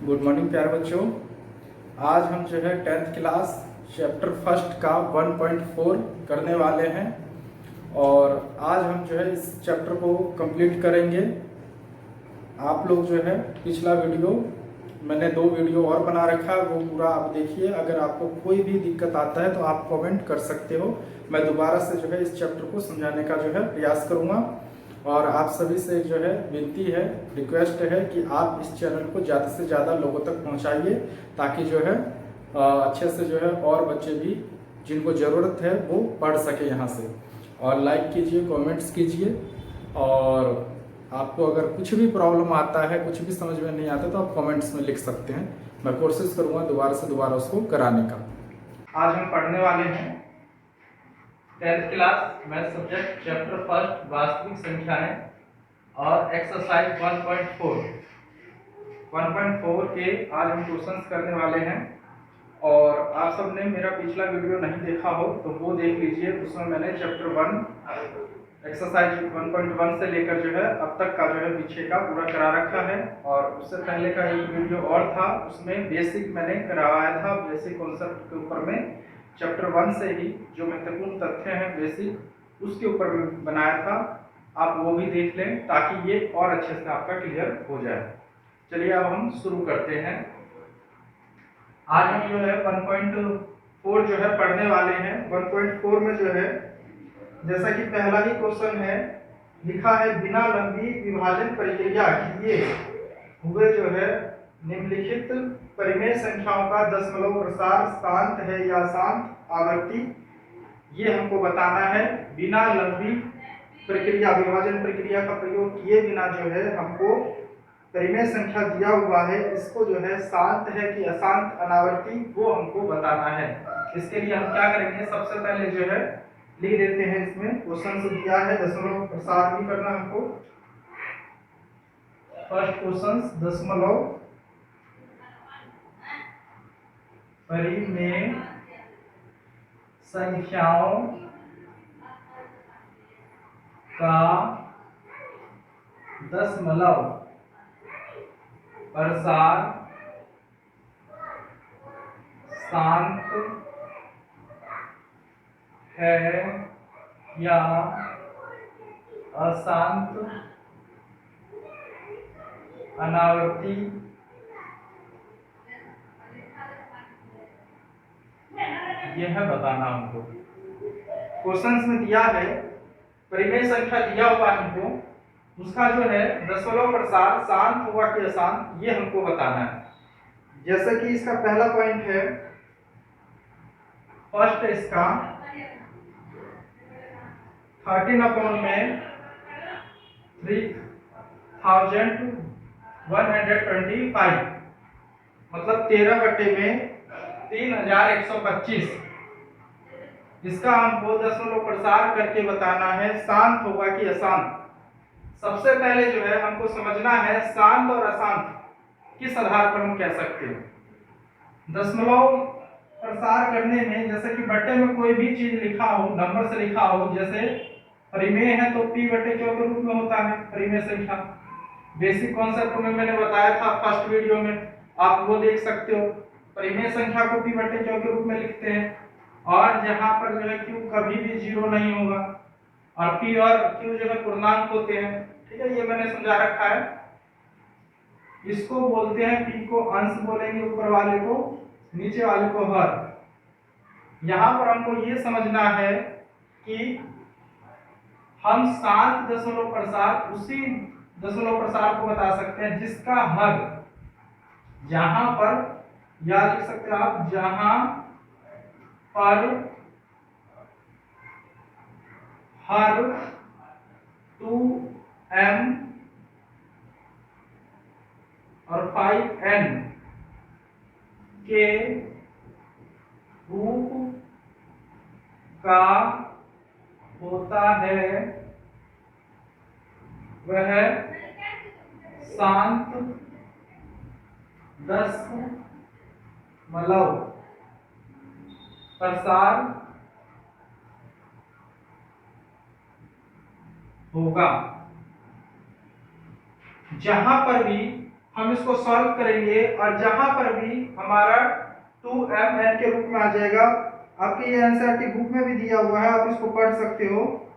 Good morning प्यारे बच्चों। आज हम जो है 10th क्लास चैप्टर फर्स्ट का 1.4 करने वाले हैं और आज हम जो है इस चैप्टर को कंप्लीट करेंगे। आप लोग जो है पिछला वीडियो मैंने 2 वीडियो और बना रखा है, वो पूरा आप देखिए। अगर आपको कोई भी दिक्कत आता है तो आप कमेंट कर सकते हो। मैं दोबारा से जो है इस चैप्टर को समझाने का जो है प्रयास करूँगा और आप सभी से जो है विनती है, रिक्वेस्ट है कि आप इस चैनल को ज़्यादा से ज़्यादा लोगों तक पहुंचाइए ताकि जो है अच्छे से जो है और बच्चे भी जिनको ज़रूरत है वो पढ़ सके यहाँ से। और लाइक कीजिए, कमेंट्स कीजिए और आपको अगर कुछ भी प्रॉब्लम आता है, कुछ भी समझ में नहीं आता तो आप कमेंट्स में लिख सकते हैं। मैं कोशिश करूँगा दोबारा से दोबारा उसको कराने का। आज हम पढ़ने वाले हैं 10th class math subject chapter first वास्तविक संख्याएं और एक्सरसाइज 1.4 के आज हम क्वेश्चंस करने वाले हैं। और आप सबने मेरा पिछला वीडियो नहीं देखा हो तो वो देख लीजिए। उसमें मैंने चैप्टर 1 एक्सरसाइज 1.1 से लेकर जो है अब तक का जो है पीछे का पूरा करा रखा है। और उससे पहले का एक वीडियो और था, उसमें बेसिक मैंने करवाया था, बेसिक कॉन्सेप्ट के ऊपर में चैप्टर 1 से ही जो महत्वपूर्ण तथ्य हैं बेसिक उसके ऊपर बनाया था। आप वो भी देख लें ताकि ये और अच्छे से आपका क्लियर हो जाए। चलिए अब हम शुरू करते हैं। आज हम जो है 1.4 जो है पढ़ने वाले हैं। 1.4 में जो है जैसा कि पहला ही क्वेश्चन है, लिखा है बिना लंबी विभाजन प्रक्रिया किए हुए जो है निम्नलिखित परिमेय संख्याओं का दशमलव प्रसार शांत है या शांत आवर्ती, ये हमको बताना है। बिना लंबी प्रक्रिया विभाजन प्रक्रिया का प्रयोग किए बिना जो है हमको परिमेय संख्या दिया हुआ है, इसको जो है शांत है कि अशांत अनावर्ती वो हमको बताना है। इसके लिए हम क्या करेंगे, सबसे पहले जो है लिख देते हैं। इसमें क्वेश्चन से दिया है दशमलव प्रसार भी करना हमको। फर्स्ट क्वेश्चन दशमलव परिमेय संख्याओं का दशमलव प्रसार शांत है या अशांत अनावर्ती, यह बताना हमको। क्वेश्चंस में दिया है परिमेय संख्या दिया हुआ हमको, उसका जो है दशमलव प्रसार शांत हुआ कि अशांत, ये हमको बताना है। जैसे कि इसका पहला पॉइंट है, फर्स्ट इसका 13 अपॉन में 3125 मतलब 13 बटे में 3125। इसका हमको दशमलव प्रसार करके बताना है शांत होगा कि अशांत। सबसे पहले जो है हमको समझना है शांत और अशांत किस आधार पर हम कह सकते हैं। दशमलव प्रसार करने में जैसे कि बट्टे में कोई भी चीज लिखा हो, नंबर से लिखा हो, जैसे परिमेय है तो p बटे q के रूप में होता है परिमेय संख्या। बेसिक कॉन्सेप्ट में मैंने बताया था फर्स्ट वीडियो में, आप वो देख सकते हो। परिमेय संख्या को p बटे q के रूप में लिखते हैं और जहां पर जो है q कभी भी जीरो नहीं होगा और p और q जो है पूर्णांक होते हैं। ठीक है, ये मैंने समझा रखा है। इसको बोलते हैं, p को अंश बोलेंगे ऊपर वाले को, नीचे वाले को हर। यहां पर हमको ये समझना है कि हम शांत दशमलव प्रसार उसी दशमलव प्रसार को बता सकते हैं जिसका हर, जहां पर, या लिख सकते हैं आप, जहां पर हर 2m और 5n के रूप का होता है वह शांत दशमलव प्रसार होगा। जहां पर भी हम इसको सॉल्व करेंगे और जहां पर भी हमारा 2mn के रूप में आ जाएगा, आपके ये एनसीईआरटी बुक में भी दिया हुआ है, आप इसको पढ़ सकते हो।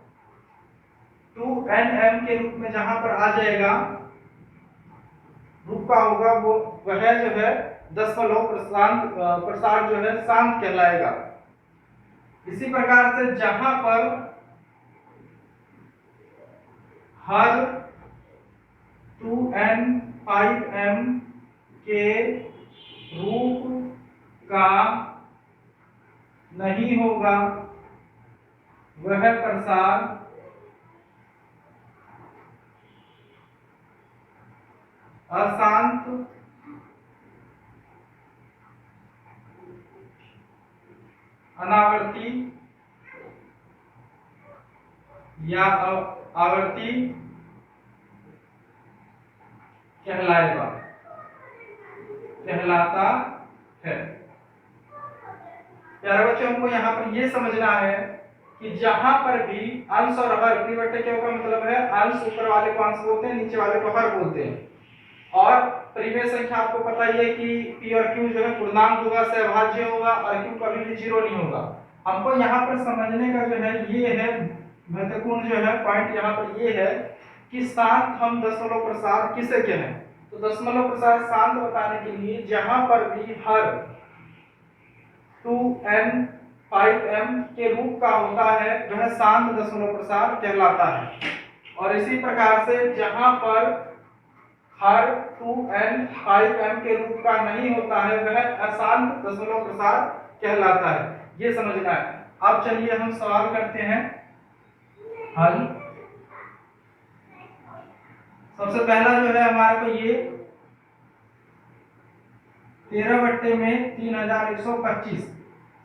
2nm के रूप में जहां पर आ जाएगा, रूप का होगा वो वह जो है दशमलव प्रसार जो है शांत कहलाएगा। इसी प्रकार से जहां पर हर 2n 5m के रूप का नहीं होगा, वह प्रसार अशांत अनावर्ती या आवर्ती कहलाता है। प्यारे बच्चों, हमको यहाँ पर ये समझना है कि जहां पर भी अंश और हर, परिवर्तक का मतलब है अंश ऊपर वाले को अंश बोलते हैं, नीचे वाले को हर बोलते हैं। और परिमेय संख्या आपको पता ही है कि p और q जो है पूर्णांक होगा, सहभाज्य होगा, और q कभी भी जीरो नहीं होगा। हमको यहाँ पर समझने का जो है ये है महत्वपूर्ण जो है पॉइंट, यहाँ पर ये है कि शांत हम दशमलव प्रसार किसे कहें। तो दशमलव प्रसार शांत बताने के लिए जहां पर भी हर 2n 5m के रूप का होता है वह शांत दशमलव प्रसार कहलाता है। और इसी प्रकार से जहां पर हर 2n 5m के रूप का नहीं होता है वह अशांत दशमलव प्रसार कहलाता है। ये समझना है। अब चलिए हम सवाल करते हैं हल। सबसे पहला जो है हमारे को ये 13 बट्टे में 3125।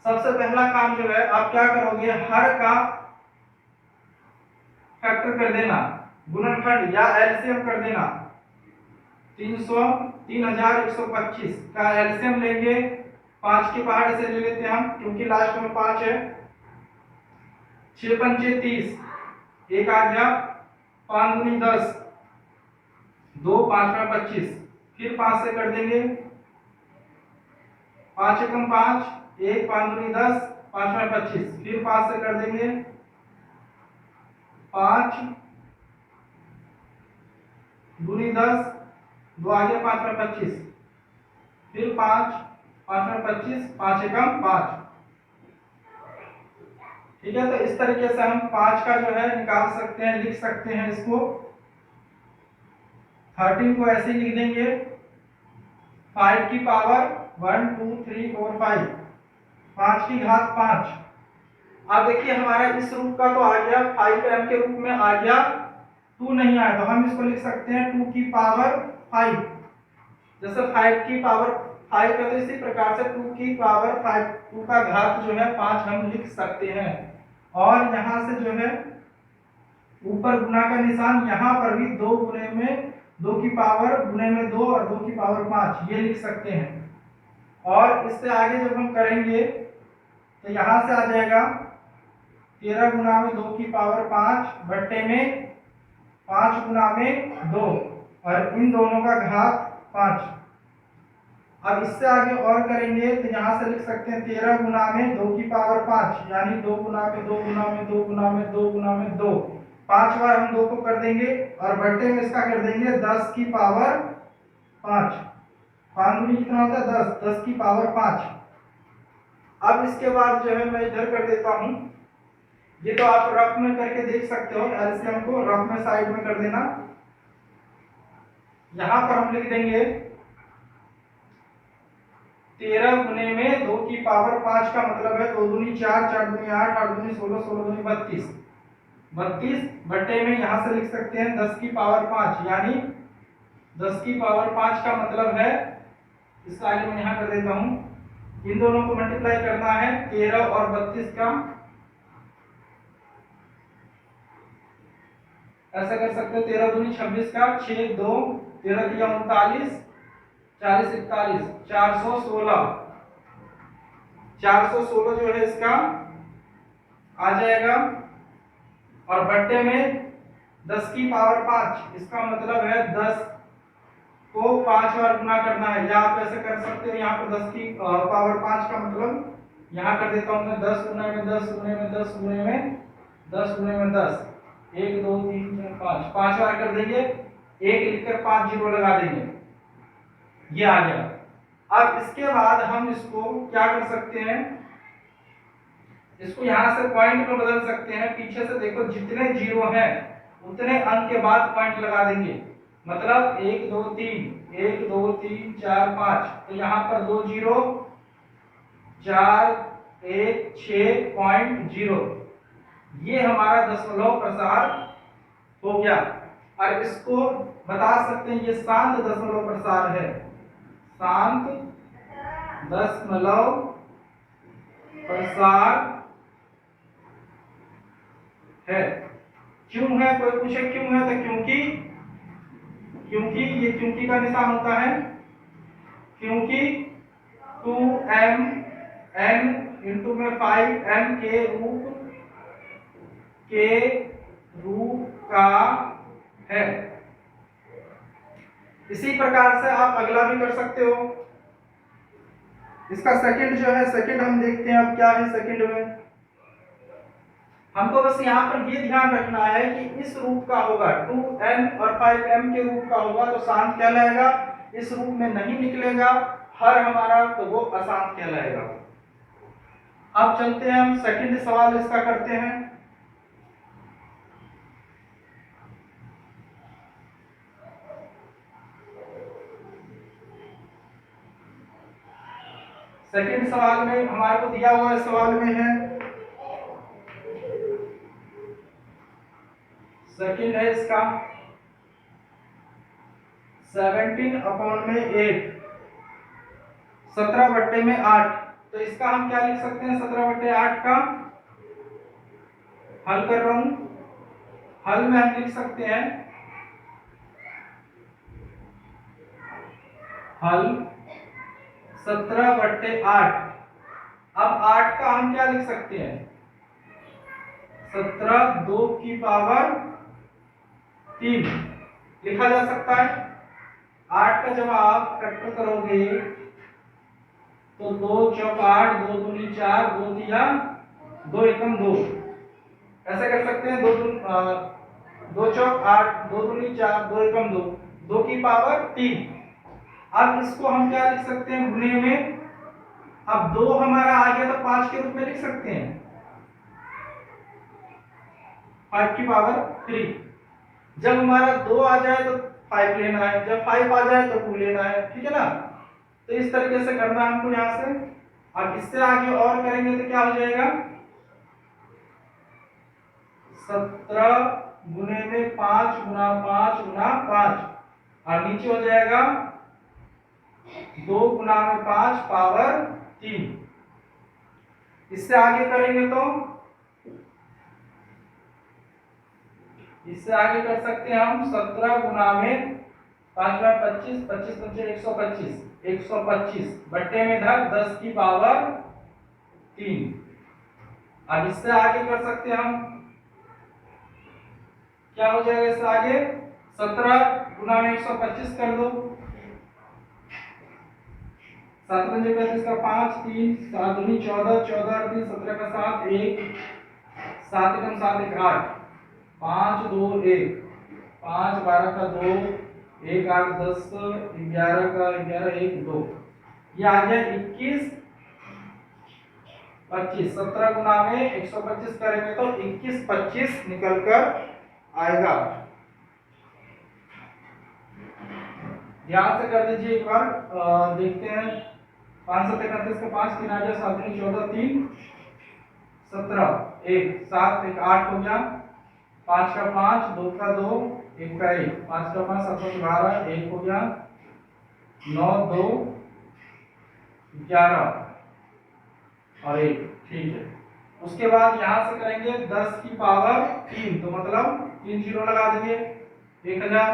सबसे पहला काम जो है आप क्या करोगे, हर का फैक्टर कर देना, गुणनखंड या एलसीएम कर देना। 3125 का एलसीएम लेंगे, 5 के पहाड़ से ले लेते हैं हम क्योंकि लास्ट में 5 है। 6 पंचे 30, एक आ गया, 5 दूनी 10, 2 5 में 25, फिर 5 से कर देंगे, 5 एकम 5, 1 5 दूनी 10, 5 में 25, फिर 5 से कर देंगे, 5 दूनी 10, 2 आ गया, 5 में 25, फिर 5 5 में 25, 5 एकम 5। ठीक है, तो इस तरीके से हम 5 का जो है निकाल सकते हैं, लिख सकते हैं इसको। 13 को ऐसे ही लिख देंगे, 5 की पावर 1 2 3 4 5, 5 की घात 5। अब देखिए हमारा इस रूप का तो आ गया, 5m के रूप में आ गया, 2 नहीं आया तो हम इसको लिख सकते हैं 2 की पावर 5। जैसे 5 की पावर 5 है तो इसी प्रकार से 2 की पावर 5, 2 का घात जो है 5 हम लिख सकते हैं। और यहाँ से जो है ऊपर गुना का निशान, यहाँ पर भी 2 गुने में 2 की पावर गुने में 2 और 2 की पावर 5 ये लिख सकते हैं। और इससे आगे जब हम करेंगे तो यहाँ से आ जाएगा 13 गुना में 2 की पावर 5 बट्टे में 5 गुना में 2 और इन दोनों का घात 5। अब इससे आगे और करेंगे तो यहाँ से लिख सकते हैं 13 गुना में 2 की पावर 5 यानी 2 गुना में 2 गुना में 2 गुना में 2 गुना में 2, 5 बार हम 2 को कर देंगे और बट्टे में इसका कर देंगे 10 की पावर 5। 5 दूनी कितना होता है 10, 10 की पावर 5। अब इसके बाद जो है मैं इधर कर देता हूँ, ये तो आप रफ में करके देख सकते हो, एलसीएम को रफ में साइड में कर देना। यहाँ पर हम लिख देंगे 13 गुने में 2 की पावर 5 का मतलब है 2 दूनी 4, 4 दूनी 8, 8 दूनी 16, 16 दूनी 32, 32 बट्टे में यहाँ से लिख सकते हैं 10 की पावर 5 यानी 10 की पावर 5 का मतलब है, इसका आगे मैं यहाँ कर देता हूँ, इन दोनों को मल्टीप्लाई करना है 13 और 32 का, ऐसा कर सकते हो 13 दूनी 26 का, 6 2 13 3 39, 40 41, 416, 416 जो है इसका आ जाएगा। और बट्टे में 10 की पावर 5, इसका मतलब है 10 को 5 बार गुना करना है, या आप ऐसे कर सकते हो यहाँ पर 10 की पावर 5 का मतलब यहाँ कर देता हूँ मैं 10 गुने में 10 गुने में 10 गुने में 10 गुने में 10, 1 2 3 4 5, 5 बार कर देंगे, 1 लिखकर 5 जीरो लगा देंगे, ये आ गया। अब इसके बाद हम इसको क्या कर सकते हैं, इसको यहां से पॉइंट में बदल सकते हैं। पीछे से देखो जितने जीरो हैं उतने अंक के बाद पॉइंट लगा देंगे, मतलब 1 2 3 1 2 3 4 5, तो यहाँ पर 2 जीरो 4 1 6.0, ये हमारा दशमलव प्रसार हो गया। और इसको बता सकते हैं ये शांत दशमलव प्रसार है, शांत दशमलव प्रसार है। क्यों है, कोई पूछे क्यों है, तो क्योंकि ये क्योंकि का निशान होता है, क्योंकि 2m n इंटू में 5m के रूप का है। इसी प्रकार से आप अगला भी कर सकते हो। इसका सेकंड जो है, सेकंड हम देखते हैं अब क्या है सेकंड में। हमको बस यहाँ पर ये ध्यान रखना है कि इस रूप का होगा, 2m और 5m के रूप का होगा तो शांत कहलाएगा, इस रूप में नहीं निकलेगा हर हमारा तो वो अशांत कहलाएगा। अब चलते हैं हम सेकंड सवाल इसका करते हैं। सेकंड सवाल में हमारे को दिया हुआ सवाल में है, सेकंड है इसका 17/8, 17/8। तो इसका हम क्या लिख सकते हैं, 17/8 का हल कर रहा हूं। हल में हम लिख सकते हैं, हल 17/8। अब 8 का हम क्या लिख सकते हैं, 17 2 की पावर 3 लिखा जा सकता है। 8 का जब आप फैक्टर करोगे तो 2 चौक 8, 2 दूनी 4, 2 तिया 2 एकम 2, ऐसा कर सकते हैं। 2 चौक 8, 2 दूनी 4, 2 एकम 2, 2 की पावर 3। अब इसको हम क्या लिख सकते हैं गुने में, अब 2 हमारा आ गया तो 5 के रूप में लिख सकते हैं, 5 की पावर 3। जब हमारा 2 आ जाए तो 5 लेना है, जब 5 आ जाए तो 2 लेना है, ठीक है ना। तो इस तरीके से करना है हमको यहां से। अब इससे आगे और करेंगे तो क्या हो जाएगा, 17 गुने में 5 गुना 5 गुना 5, और नीचे हो जाएगा 2 गुना में 5 पावर 3। इससे आगे करेंगे तो इससे आगे कर सकते हैं हम 17 गुना में 5 बार 25, 25 पंचे 125, 125 बट्टे में धर 10 की पावर 3। अब इससे आगे कर सकते हैं हम, क्या हो जाएगा इससे आगे, 17 गुना में 125 कर दो, 7 पंजे 35 का 5, 3 7 दूनी 14, 14 3 17 का 7, 1 7 एकम 7 1 8, 5 2 1, 5 12 का 2, 1 8 10 11 का 11 1 2, ये आ गया 21 25। 17 गुना में 125 करेंगे तो 21 25 निकल कर आएगा। ध्यान से कर दीजिए एक बार, देखते हैं। 5 7 31 का 5 3 आ गया, 7 3 14 3 17 1 7 1 8 हो गया, 5 का 5 2 का 2 1 का 1, 5 का 5 7 12 1 हो गया, 9 2 11 और 1, ठीक है। उसके बाद यहां से करेंगे 10 की पावर 3, तो मतलब 3 जीरो लगा देंगे 1000।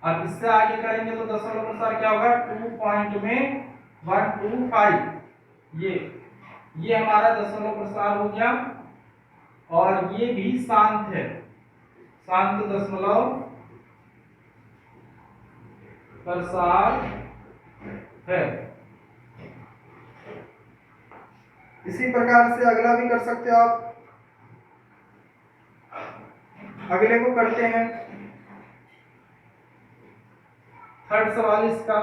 अब इससे आगे करेंगे तो दशमलव अनुसार क्या होगा, 2.125, ये हमारा दशमलव प्रसार हो गया। और ये भी शांत है, शांत दशमलव प्रसार है। इसी प्रकार से अगला भी कर सकते हो आप। अगले को करते हैं। थर्ड सवाल इसका,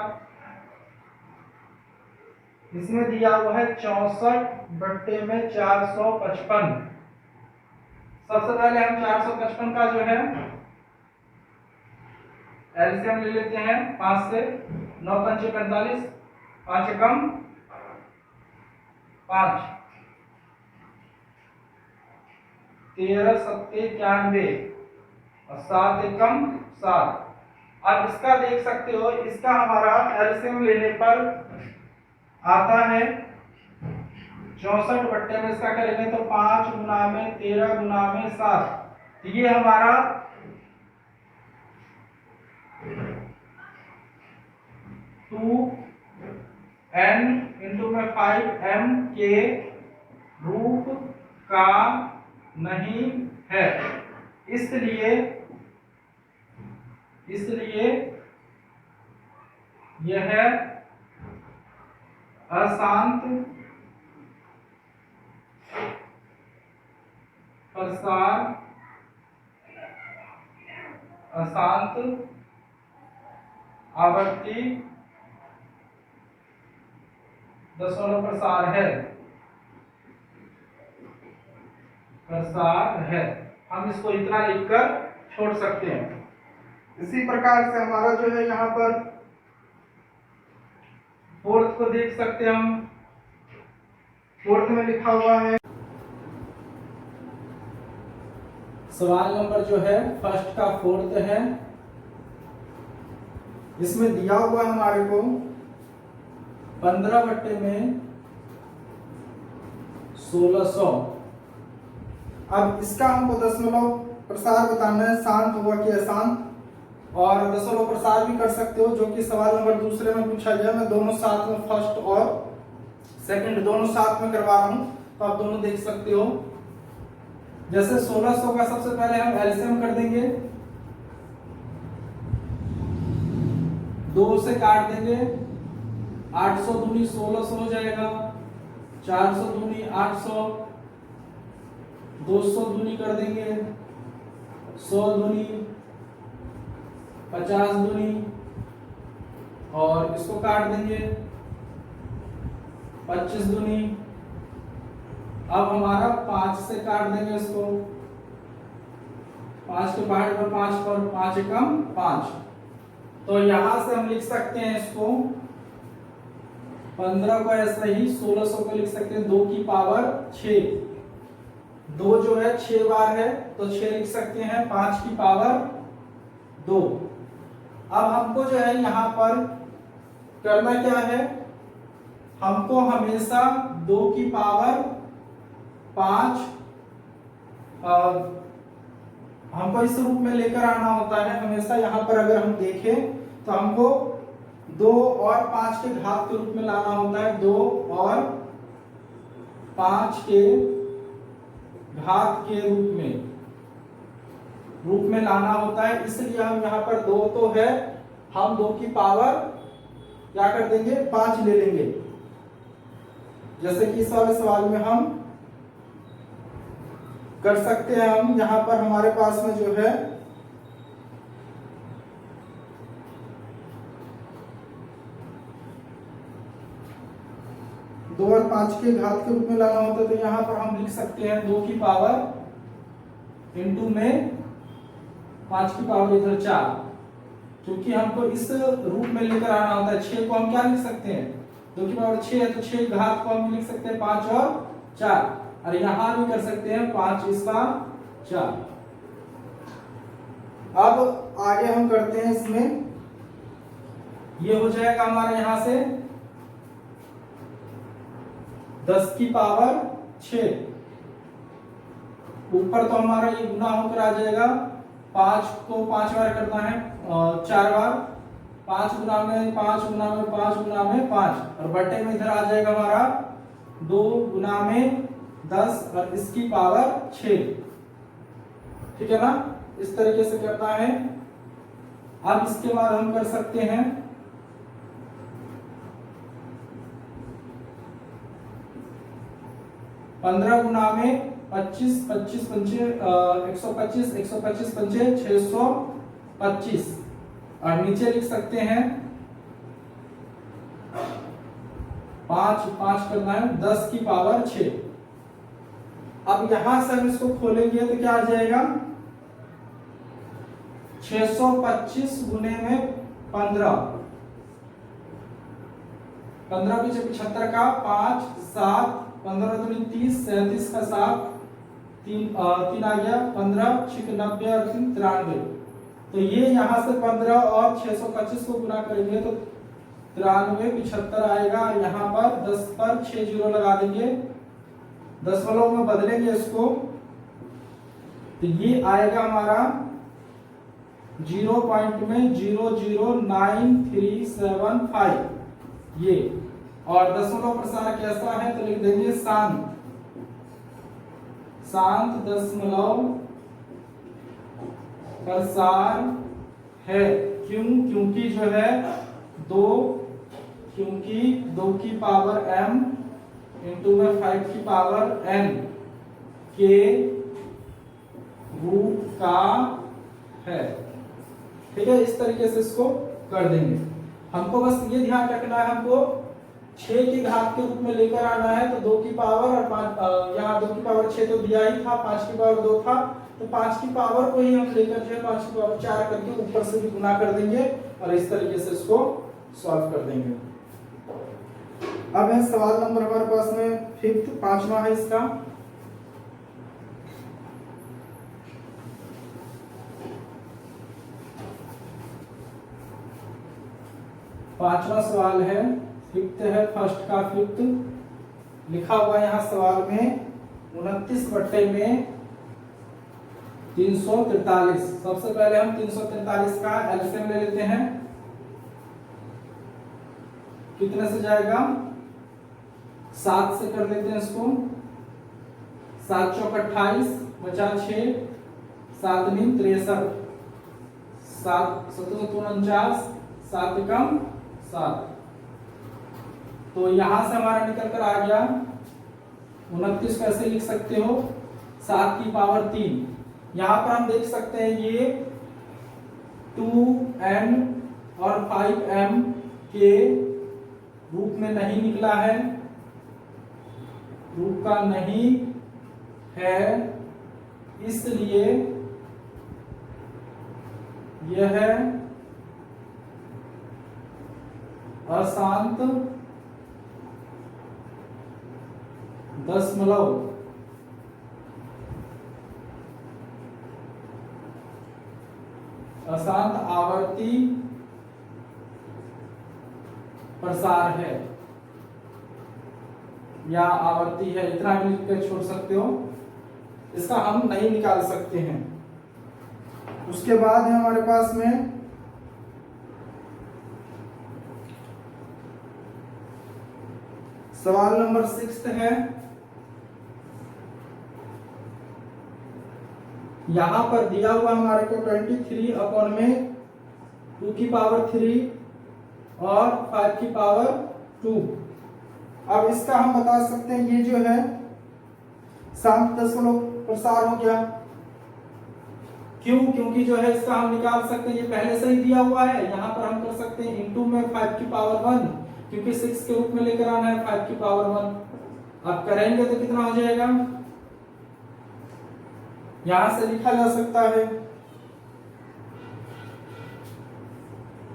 इसमें दिया हुआ है 64/455। सबसे पहले हम 455 का जो है एलसीएम ले लेते हैं 5 से। 9 पंचे 45, 5 एकम 5, 13 सत्ते 91 और 7 एकम 7। अब इसका देख सकते हो, इसका हमारा एलसीएम लेने पर आता है 64 बट्टे में इसका करेंगे तो 5 गुना में 13 गुना में 7, ये हमारा 2n इंटू में 5m के रूप का नहीं है, इसलिए यह अशांत प्रसार, अशांत आवर्ती दशमलव प्रसार है। हम इसको इतना लिखकर छोड़ सकते हैं। इसी प्रकार से हमारा जो है यहाँ पर फोर्थ को देख सकते हैं हम। फोर्थ में लिखा हुआ है, सवाल नंबर जो है फर्स्ट का फोर्थ है। इसमें दिया हुआ हमारे को 15 बट्टे में 1600। अब इसका हमको दशमलव प्रसार बताना है, शांत हुआ कि अशांत, और दशमलव प्रसार भी कर सकते हो, जो कि सवाल नंबर दूसरे में पूछा गया। मैं दोनों साथ में, फर्स्ट और सेकंड दोनों साथ में करवा रहा हूं, तो आप दोनों देख सकते हो। जैसे 1600 का सबसे पहले हम एलसीएम कर देंगे, 2 से काट देंगे, 800 दूनी 1600 हो जाएगा, 400 दूनी 800, 200 दूनी कर देंगे, 100 दूनी 50 दूनी, और इसको काट देंगे 25 दूनी। अब हमारा 5 से काट देंगे इसको, 5 के पहाड़ पर 5 पर 5 एकम 5। तो यहां से हम लिख सकते हैं इसको 15 को ऐसे ही 1600 को लिख सकते हैं 2 की पावर 6। 2 जो है 6 बार है तो 6 लिख सकते हैं 5 की पावर 2। अब हमको जो है यहाँ पर करना क्या है, हमको हमेशा 2 की पावर 5 हमको इस रूप में लेकर आना होता है हमेशा। यहाँ पर अगर हम देखें तो हमको 2 और 5 के घात के रूप में लाना होता है, 2 और 5 के घात के रूप में लाना होता है। इसलिए हम यहाँ पर 2 तो है, हम 2 की पावर क्या कर देंगे 5 ले लेंगे। जैसे कि इस वाले सवाल में हम कर सकते हैं। हम यहाँ पर हमारे पास में जो है 2 और 5 के घात के रूप में लाना होता है, तो यहाँ पर हम लिख सकते हैं 2 की पावर इंटू में 5 की पावर इधर 4, क्योंकि हमको इस रूप में लेकर आना होता है। 6 को हम क्या लिख सकते हैं, 2 की पावर 6 है तो 6 घात को हम लिख सकते हैं 5 और 4, और यहां भी कर सकते हैं 5 इसका 4। अब आगे हम करते हैं इसमें, ये हो जाएगा हमारा यहां से 10 की पावर 6, ऊपर तो हमारा ये गुना होकर आ जाएगा, 5 को 5 बार करना है 4 बार, 5 गुना में 5 गुना में 5 गुना में 5, और बटे में इधर आ जाएगा हमारा 2 गुना में 10 और इसकी पावर 6। ठीक है ना, इस तरीके से करना है। अब इसके बाद हम कर सकते हैं 15 गुना में 25, 25 पंचे 125, 125 पंचे 625। और नीचे लिख सकते हैं 5 5 करना है 10 की पावर 6। अब यहां से हम इसको खोलेंगे तो क्या आ जाएगा, 625 गुने में 15, 15 पीछे 75 का 5 7 15 दूनी 30, 37 का 7 3 आ गया 15 6 90 और 3 93। तो ये यहाँ से 15 और 625 को गुना करेंगे तो 93 75 आएगा। यहाँ पर 10 पर 6 जीरो लगा देंगे, दशमलव में बदलेंगे इसको तो ये आएगा हमारा 0 पॉइंट में 00935 ये। और दशमलव प्रसार कैसा है तो लिख देंगे शांत, शांत दशमलव प्रसार है। क्यों, क्योंकि जो है 2, क्योंकि 2 की पावर m इंटू में 5 की पावर n के रूप का है। ठीक है, इस तरीके से इसको कर देंगे। हमको बस ये ध्यान रखना है, हमको 6 की घात के रूप में लेकर आना है तो 2 की पावर और 5, यहाँ 2 की पावर 6 तो दिया ही था, 5 की पावर 2 था तो 5 की पावर को ही हम लेकर जो है 5 की पावर 4 करके ऊपर से भी गुना कर देंगे और इस तरीके से इसको सॉल्व कर देंगे। अब है सवाल नंबर हमारे पास में 5th, 5वां है इसका। पांचवा सवाल है, 5th है, फर्स्ट का 5th लिखा हुआ है यहाँ सवाल में 29 बट्टे में 343। सबसे पहले हम 343 का एलसीएम ले लेते हैं। कितने से जाएगा, 7 से कर लेते हैं इसको। 7 चौक 28 बचा 6, 7 नीम 63, 7 7 49, 7 कम 7। तो यहां से हमारा निकल कर आ गया 29 को ऐसे लिख सकते हो 7 की पावर 3। यहां पर हम देख सकते हैं ये 2n और 5m के रूप में नहीं निकला है, रूप का नहीं है, इसलिए यह अशांत दशमलव अशांत आवर्ती प्रसार है या आवर्ती है, इतना भी लिख कर छोड़ सकते हो, इसका हम नहीं निकाल सकते हैं। उसके बाद है हमारे पास में सवाल नंबर 6 है। यहां पर दिया हुआ हमारे को 23 अपॉन में 2 की पावर 3 और 5 की पावर 2। अब इसका हम बता सकते हैं ये जो है शांत दशमलव प्रसार हो गया। क्यों, क्योंकि जो है इसका हम निकाल सकते हैं, ये पहले से ही दिया हुआ है। यहाँ पर हम कर सकते हैं इनटू में 5 की पावर 1, क्योंकि 6 के रूप में लेकर आना है 5 की पावर 1। अब करेंगे तो कितना हो जाएगा, यहां से लिखा जा सकता है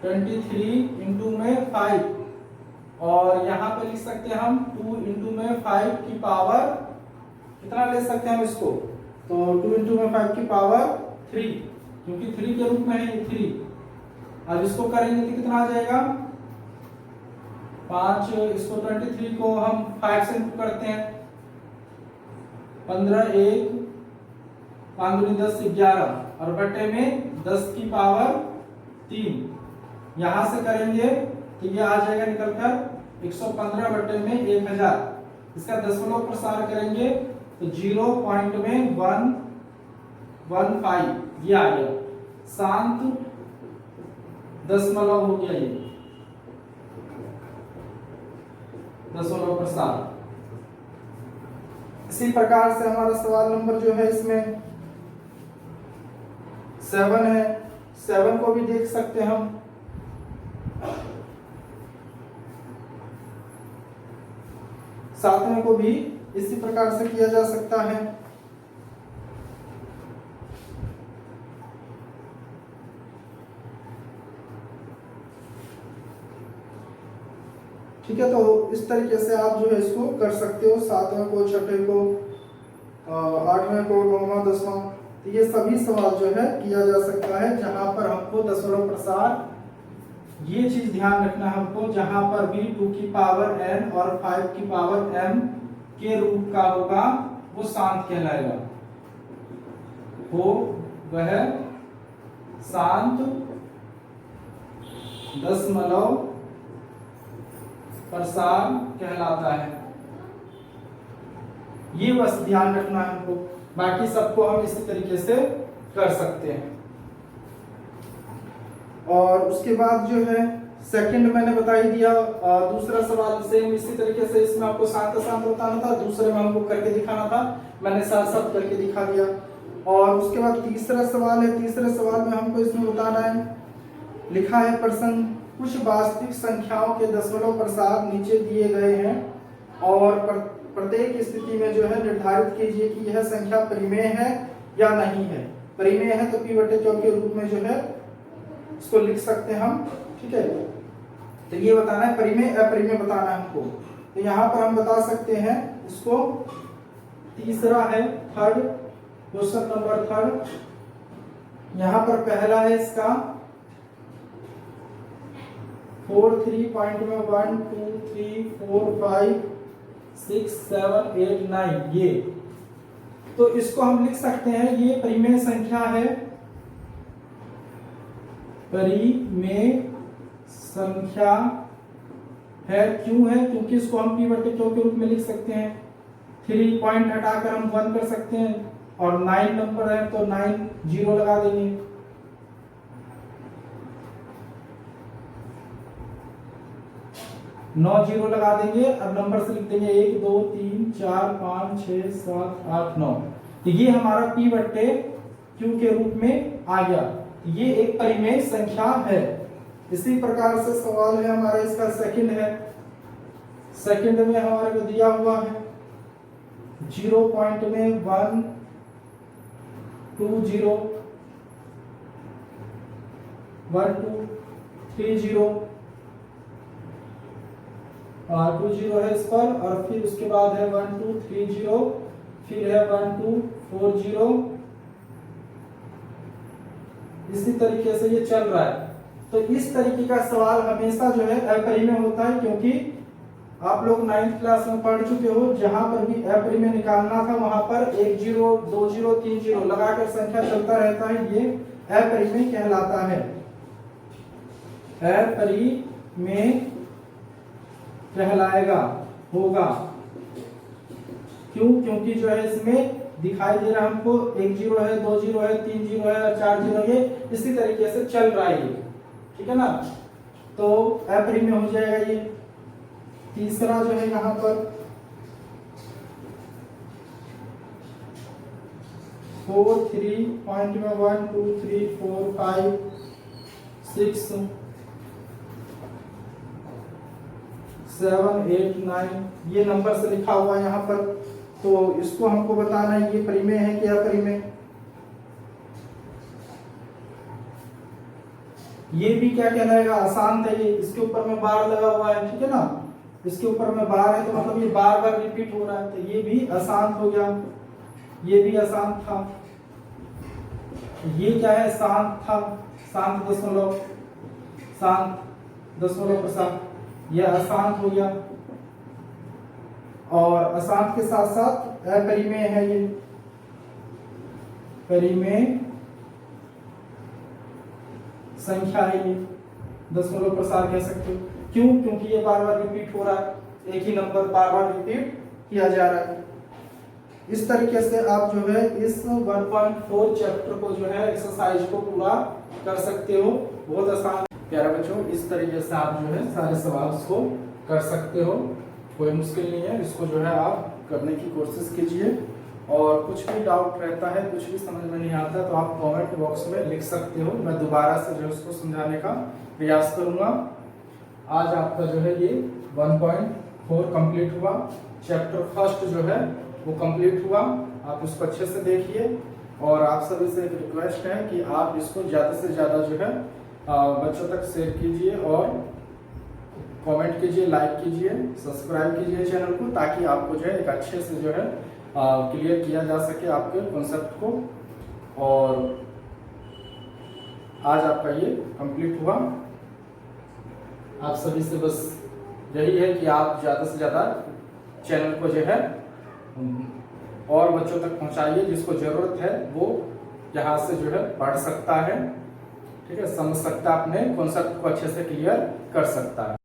23 इंटू में 5 और यहाँ पे लिख सकते हैं हम 2 इंटू में 5 की पावर कितना ले सकते हैं हम इसको, तो 2 इंटू में 5 की पावर 3, क्योंकि 3 के रूप में है ये 3। अब इसको करेंगे तो कितना आ जाएगा 5, इसको 23 को हम 5 से इंटू करते हैं 15 1 5 दूनी 10 11 और बट्टे में 10 की पावर 3। यहां से करेंगे तो ये आ जाएगा निकलकर 115 बट्टे में 1000। इसका दशमलव प्रसार करेंगे तो 0.115 ये आ गया, शांत दशमलव हो गया ये दशमलव प्रसार। इसी प्रकार से हमारा सवाल नंबर जो है इसमें 7 है, 7 को भी देख सकते हैं हम। सातवें को भी इसी प्रकार से किया जा सकता है। ठीक है, तो इस तरीके से आप जो है इसको कर सकते हो, सातवें को, छठे को, आठवें को, नौवां, 10वां। तो ये सभी सवाल जो है किया जा सकता है जहां पर हमको दशमलव प्रसार, ये चीज ध्यान रखना हमको, जहां पर भी 2 की पावर n और 5 की पावर m के रूप का होगा वो शांत कहलाएगा, वो वह शांत दशमलव प्रसार कहलाता है। ये बस ध्यान रखना है हमको, बाकी सबको हम इसी तरीके से कर सकते हैं। और उसके बाद जो है सेकंड मैंने बता ही दिया। दूसरा सवाल सेम इसी तरीके से, इसमें आपको साथ साथ बताना था, दूसरे में हमको करके दिखाना था, मैंने साथ साथ करके दिखा दिया। और उसके बाद तीसरा सवाल है, तीसरे सवाल में हमको इसमें बताना है, लिखा है प्रश्न, कुछ वास्तविक संख्याओं के दशमलव प्रसार नीचे दिए गए हैं और प्रत्येक स्थिति में जो है निर्धारित कीजिए कि यह संख्या परिमेय है या नहीं है। परिमेय है तो p/q के रूप में जो है इसको लिख सकते हैं हम। ठीक है, तो ये बताना है, परिमेय अपरिमेय बताना है हमको। तो यहाँ पर हम बता सकते हैं इसको। तीसरा है थर्ड, क्वेश्चन नंबर थर्ड। यहाँ पर पहला है इसका 4 पॉइंट में 1 2 3 4 5 6 7 8 9, ये तो इसको हम लिख सकते हैं, ये परिमेय संख्या है, परिमेय संख्या है। क्यों है? क्योंकि इसको हम p/q के रूप में लिख सकते हैं। 3 पॉइंट हटाकर हम 1 कर सकते हैं, और 9 नंबर है तो 9 0 लगा देंगे। नौ 0 लगा देंगे और नंबर से लिख देंगे 1 2 3 4 5 6 7 8 9। तो ये हमारा p/q के रूप में आ गया, ये एक परिमेय संख्या है। इसी प्रकार से सवाल है हमारा इसका सेकंड है। सेकंड में हमारे को दिया हुआ है 0 पॉइंट में 1 2 0 1 2 3 0 2 0 है इस पर, और फिर उसके बाद है 1 2 3 0, फिर है 1 2 4 0। इसी तरीके से ये चल रहा है। तो इस तरीके का सवाल हमेशा जो है अपरिमेय होता है, क्योंकि आप लोग 9th क्लास में पढ़ चुके हो, जहां पर भी अपरिमेय निकालना था वहां पर 1 0 2 0 3 0 लगाकर संख्या चलता रहता है, ये अपरिमेय कहलाता है। अपरिमेय कहलाएगा, होगा। क्यों? क्योंकि जो है इसमें दिखाई दे रहा है हमको 1 0 है, 2 0 है, 3 0 है और 4 0 है, इसी तरीके से चल रहा है ये। ठीक है ना, तो अपरिमेय हो जाएगा ये। तीसरा जो है यहाँ पर 4 3 पॉइंट में 1 2 3 4 5 6 7 8 9, ये नंबर से लिखा हुआ है यहाँ पर। तो इसको हमको बताना है ये परिमेय है कि अपरिमेय। ये भी क्या कहलाएगा? अशांत है ये, इसके ऊपर में बार लगा हुआ है। ठीक है ना, इसके ऊपर में बार है तो मतलब ये बार बार रिपीट हो रहा है, तो ये भी अशांत हो गया। ये भी अशांत था। ये क्या है? शांत था, शांत दशमलव, शांत दशमलव प्रसार, यह अशांत हो गया। और अशांत के साथ साथ अपरिमेय है ये, परिमेय संख्या है ये, दशमलव प्रसार कह सकते हो। क्यों? क्योंकि ये बार बार रिपीट हो रहा है, एक ही नंबर बार बार रिपीट किया जा रहा है। इस तरीके से आप जो है इस 1.4 चैप्टर को जो है एक्सरसाइज को पूरा कर सकते हो, बहुत आसान। प्यारे बच्चों, इस तरीके से आप जो है सारे सवाल को कर सकते हो, कोई मुश्किल नहीं है। इसको जो है आप करने की कोशिश कीजिए। और कुछ भी डाउट रहता है, कुछ भी समझ में नहीं आता तो आप कमेंट बॉक्स में लिख सकते हो, मैं दोबारा से जो है उसको समझाने का प्रयास करूँगा। आज आपका जो है ये 1.4 कंप्लीट हुआ। चैप्टर फर्स्ट जो है वो कंप्लीट हुआ, आप उसको अच्छे से देखिए। और आप सभी से एक रिक्वेस्ट है कि आप इसको ज़्यादा से ज़्यादा जो है बच्चों तक शेयर कीजिए और कमेंट कीजिए, लाइक कीजिए, सब्सक्राइब कीजिए चैनल को, ताकि आपको जो है एक अच्छे से जो है क्लियर किया जा सके आपके कॉन्सेप्ट को। और आज आपका ये कंप्लीट हुआ। आप सभी से बस यही है कि आप ज़्यादा से ज़्यादा चैनल को जो है और बच्चों तक पहुंचाइए, जिसको ज़रूरत है वो यहाँ से जो है पढ़ सकता है, ठीक है, समझ सकता है, अपने कॉन्सेप्ट को अच्छे से क्लियर कर सकता है।